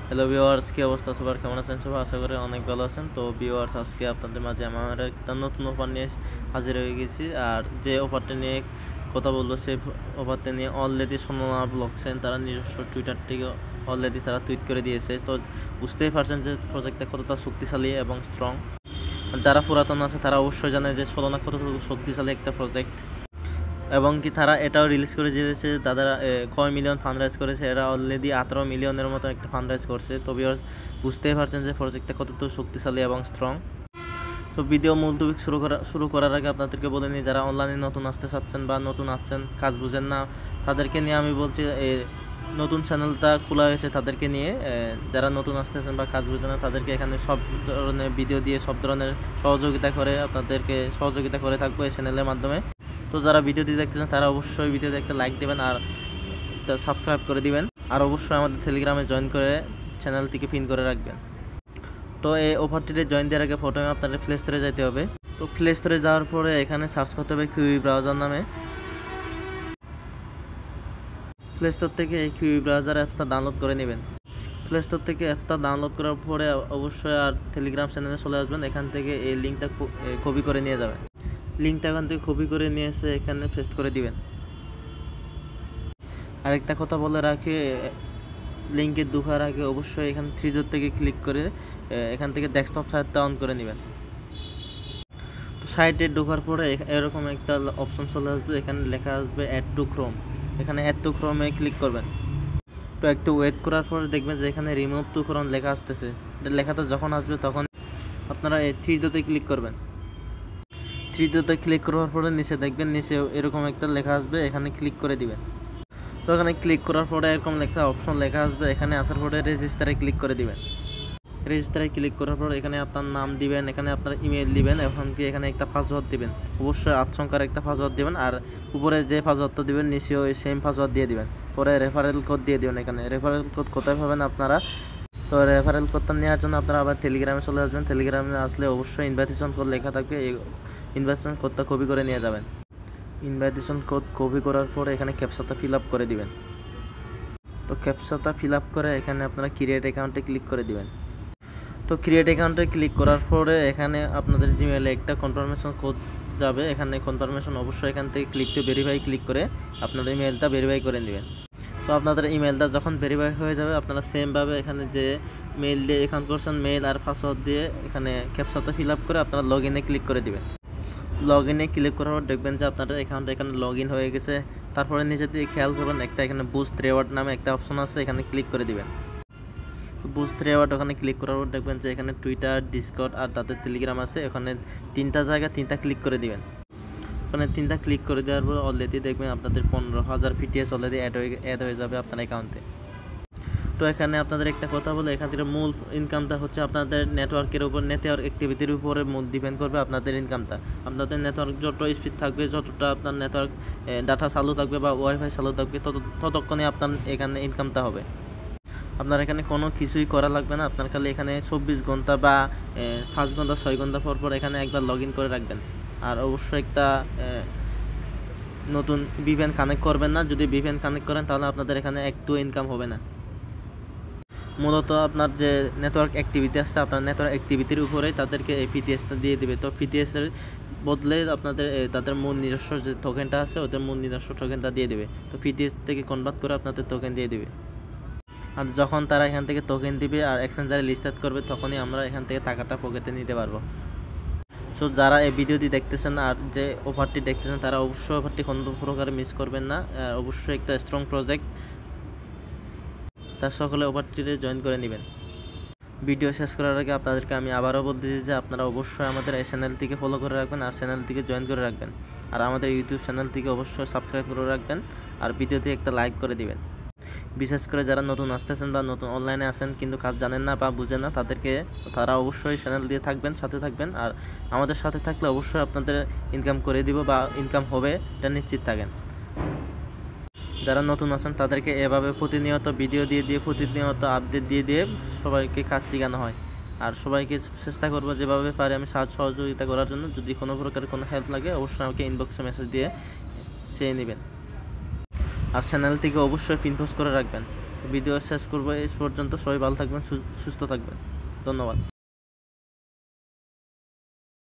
Hello viewers, কি অবস্থা সবার? কেমন আছেন সবাই? আশা করি অনেক ভালো আছেন। তো ভিউয়ার্স, আজকে আপনাদের মাঝে আমার একটা নতুন অফার নিয়ে হাজির হয়ে গেছি। আর যে অফারটা নিয়ে কথা বলবো সেই অফারটা নিয়ে অলরেডি সোনালা ব্লকচেন তারা নিজস্ব টুইটার থেকে অলরেডি তারা টুইট করে দিয়েছে। তো বুঝতেই পারছেন যে প্রজেক্টটা কতটা শক্তিশালী এবং স্ট্রং। যারা পুরাতন আছে তারা অবশ্যই জানে যে সোলানা কতটা শক্তিশালী একটা প্রজেক্ট, এবং কি তারা এটাও রিলিজ করে দিয়েছে তাদের কয় মিলিয়ন ফান্ড রাইজ করেছে। এরা অলরেডি 18 মিলিয়নের মতো একটা ফান্ড রাইজ করছে। তো ভিউয়ার্স, বুঝতেই পারছেন যে প্রজেক্টটা কতটা শক্তিশালী এবং স্ট্রং। তো ভিডিও মূল টপিক শুরু করার আগে আপনাদেরকে বলে নিই, যারা অনলাইনে নতুন আসতে চাচ্ছেন বা নতুন আসছেন, কাজ বুঝেন না, তাদেরকে নিয়ে আমি বলছি নতুন চ্যানেলটা খোলা হয়েছে তাদেরকে নিয়ে। যারা নতুন আসতেছেন বা কাজ বুঝেন না, তাদেরকে এখানে সব ধরনের ভিডিও দিয়ে সব ধরনের আপনাদেরকে সহযোগিতা করে থাকবো এই চ্যানেলের মাধ্যমে। তো যারা ভিডিওটি দেখতেছেন তারা অবশ্যই ভিডিওতে একটা লাইক দেবেন আর সাবস্ক্রাইব করে দিবেন, আর অবশ্যই আমাদের টেলিগ্রামে জয়েন করে চ্যানেলটিকে পিন করে রাখবেন। তো এই অফারটিতে জয়েন দেওয়ার আগে প্রথমে আপনাদের প্লে স্টোরে যেতে হবে। তো প্লে স্টোরে যাওয়ার পরে এখানে সার্চ করতে হবে কিউই ব্রাউজার নামে। প্লে স্টোর থেকে এই কিউই ব্রাউজার অ্যাপটা ডাউনলোড করে নেবেন। প্লে স্টোর থেকে অ্যাপটা ডাউনলোড করার পরে অবশ্যই আর টেলিগ্রাম চ্যানেলে চলে আসবেন। এখান থেকে এই লিঙ্কটা কপি করে নিয়ে যাবেন। লিঙ্কটা এখান থেকে কপি করে নিয়ে এসে এখানে পেস্ট করে দিবেন। আরেকটা কথা বলে রাখি, লিঙ্কে ঢোকার আগে অবশ্যই এখানে থ্রি ডট থেকে ক্লিক করে এখান থেকে ডেস্কটপ সাইটটা অন করে নেবেন। তো সাইটে ঢোকার পরে এরকম একটা অপশন চলে আসবে, এখানে লেখা আসবে অ্যাড টু ক্রোম। এখানে অ্যাড টু ক্রোমে ক্লিক করবেন। তো একটু ওয়েট করার পরে দেখবেন যে এখানে রিমুভ টু ক্রোম লেখা আসতেছে। এটা লেখাটা যখন আসবে তখন আপনারা এই থ্রি ডটে ক্লিক করবেন। থ্রি ডটে ক্লিক করার পরে নিচে দেখবেন, নিচে এরকম একটা লেখা আসবে, এখানে ক্লিক করে দিবেন। তো এখানে ক্লিক করার পরে এরকম লেখা অপশন লেখা আসবে, এখানে আসার পরে রেজিস্টারে ক্লিক করে দিবেন। রেজিস্টারে ক্লিক করার পর এখানে আপনার নাম দিবেন, এখানে আপনার ইমেল দিবেন, এখন কি এখানে একটা পাসওয়ার্ড দিবেন। অবশ্যই 8 সংখ্যার একটা পাসওয়ার্ড দিবেন, আর উপরে যে পাসওয়ার্ডটা দিবেন নিচেও ওই সেম পাসওয়ার্ড দিয়ে দিবেন। পরে রেফারেল কোড দিয়ে দিবেন। এখানে রেফারেল কোড কোথায় পাবেন আপনারা? তো রেফারেল কোডটা নেওয়ার জন্য আপনারা আবার টেলিগ্রামে চলে আসবেন। টেলিগ্রামে আসলে অবশ্যই ইনভাইটেশন কোড লেখা থাকবে, এই ইনভাইটেশন কোডটা কপি করে নিয়ে যাবেন। ইনভাইটেশন কোড কপি করার পরে এখানে ক্যাপচাটা ফিল আপ করে দিবেন। তো ক্যাপচাটা ফিল আপ করে এখানে আপনারা ক্রিয়েট অ্যাকাউন্টে ক্লিক করে দিবেন। তো ক্রিয়েট অ্যাকাউন্টে ক্লিক করার পরে এখানে আপনাদের জিমেলে একটা কনফার্মেশন কোড যাবে। এখানে কনফার্মেশন অবশ্যই এখান থেকে ভেরিফাই ক্লিক করে আপনাদের ইমেলটা ভেরিফাই করে নেবেন। তো আপনাদের ইমেলটা যখন ভেরিফাই হয়ে যাবে, আপনারা সেমভাবে এখানে যে মেইল দিয়ে অ্যাকাউন্ট করছেন, মেইল আর পাসওয়ার্ড দিয়ে এখানে ক্যাপচাটা ফিল আপ করে আপনারা লগ ইনে ক্লিক করে দিবেন। লগ ইনে ক্লিক করার পর দেখবেন যে আপনাদের অ্যাকাউন্ট এখানে লগ ইন হয়ে গেছে। তারপরে নিচে দিয়ে খেয়াল করবেন একটা এখানে বুস্ট রিওয়ার্ড নামে একটা অপশন আছে, এখানে ক্লিক করে দিবেন। বুস্ট রিওয়ার্ড ওখানে ক্লিক করার পর দেখবেন যে এখানে টুইটার, ডিসকর্ড আর তাদের টেলিগ্রাম আছে। ওখানে তিনটা জায়গা তিনটা ক্লিক করে দিবেন। ওখানে তিনটা ক্লিক করে দেওয়ার পর অলরেডি দেখবেন আপনাদের 15,000 পিটিএস অলরেডি অ্যাড হয়ে যাবে আপনার অ্যাকাউন্টে। তো এখানে আপনাদের একটা কথা বলে, এখান থেকে মূল ইনকামটা হচ্ছে আপনাদের নেটওয়ার্কের উপর, নেটওয়ার্ক অ্যাক্টিভিটির উপরে মূল ডিপেন্ড করবে আপনাদের ইনকামটা। আপনাদের নেটওয়ার্ক যত স্পিড থাকবে, যতটা আপনার নেটওয়ার্ক ডাটা চালু থাকবে বা ওয়াইফাই চালু থাকবে, ততক্ষণে আপনার এখানে ইনকামটা হবে। আপনার এখানে কোনো কিছুই করা লাগবে না। আপনার খালি এখানে 24 ঘন্টা বা 5 ঘন্টা 6 ঘন্টা পর পর এখানে একবার লগ ইন করে রাখবেন। আর অবশ্যই একটা নতুন ভিপিএন কানেক্ট করবেন না। যদি ভিপিএন কানেক্ট করেন তাহলে আপনাদের এখানে একটু ইনকাম হবে না। মূলত আপনার যে নেটওয়ার্ক অ্যাক্টিভিটি আছে, আপনার নেটওয়ার্ক অ্যাক্টিভিটির উপরেই তাদেরকে এই পিটিএসটা দিয়ে দেবে। তো পিটিএসের বদলে আপনাদের তাদের মূল নিজস্ব যে টোকেনটা আছে, ওদের মূল নিজস্ব টোকেনটা দিয়ে দেবে। তো পিটিএস থেকে কনভার্ট করে আপনাদের টোকেন দিয়ে দেবে। আর যখন তারা এখান থেকে টোকেন দিবে আর এক্সচেঞ্জারে লিস্টেড করবে, তখনই আমরা এখান থেকে টাকাটা পকেটে নিতে পারবো। সো যারা এই ভিডিওটি দেখতেছেন আর যে অফারটি দেখতেছেন, তারা অবশ্যই অফারটি কোনো প্রকারে মিস করবেন না। অবশ্যই একটা স্ট্রং প্রজেক্ট, তার সকলে অফারটিতে জয়েন করে নেবেন। ভিডিও শেষ করার আগে আপনাদেরকে আমি আবারও বলতেছি যে আপনারা অবশ্যই আমাদের এই চ্যানেলটিকে ফলো করে রাখবেন আর চ্যানেলটিকে জয়েন করে রাখবেন। আর আমাদের ইউটিউব চ্যানেলটিকে অবশ্যই সাবস্ক্রাইব করে রাখবেন আর ভিডিওতে একটা লাইক করে দিবেন। বিশেষ করে যারা নতুন আসতেছেন বা নতুন অনলাইনে আসেন কিন্তু কাজ জানেন না বা বুঝেন না, তারা অবশ্যই চ্যানেল দিয়ে থাকবেন, সাথে থাকবেন। আর আমাদের সাথে থাকলে অবশ্যই আপনাদের ইনকাম করে দিব বা ইনকাম হবে, এটা নিশ্চিত থাকেন। যারা নতুন আছেন তাদেরকে এভাবে প্রতিনিয়ত ভিডিও দিয়ে প্রতিনিয়ত আপডেট দিয়ে সবাইকে কাজ শেখানো হয়। আর সবাইকে চেষ্টা করবো যেভাবে পারি আমি সহযোগিতা করার জন্য। যদি কোনো প্রকার কোনো হেল্প লাগে অবশ্যই আমাকে ইনবক্সে মেসেজ দিয়ে চেয়ে নেবেন। আর চ্যানেলটিকে অবশ্যই পিন পোস্ট করে রাখবেন। ভিডিও শেষ করবো এই পর্যন্ত। সবাই ভালো থাকবেন, সুস্থ থাকবেন। ধন্যবাদ।